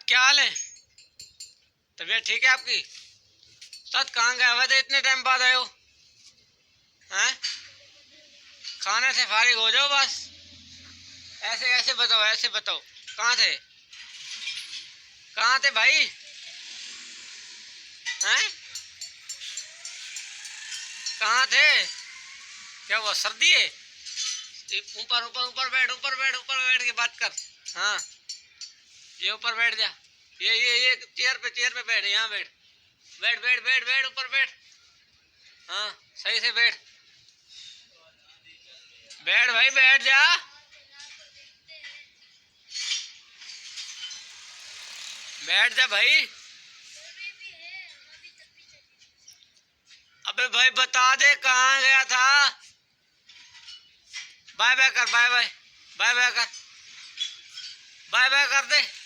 क्या हाल है? तबीयत ठीक है आपकी? सच कहाँ गए हुए थे, इतने टाइम बाद आए हो? हैं? खाने से फारिग हो जाओ बस। ऐसे ऐसे बताओ, ऐसे बताओ। कहाँ थे? कहाँ थे भाई? हैं? कहाँ थे? क्या हुआ, सर्दी है? ऊपर ऊपर ऊपर बैठ, ऊपर बैठ, ऊपर बैठ के बात कर। हाँ, ये ऊपर बैठ जा। ये चेयर पे बैठ, यहाँ बैठ। बैठ बैठ बैठ बैठ, ऊपर बैठ। हाँ, सही से बैठ। बैठ भाई, बैठ जा। बैठ जा भाई। अबे भाई बता दे कहाँ गया था। बाय बाय कर, बाय बाय। बाय बाय कर, बाय बाय कर दे।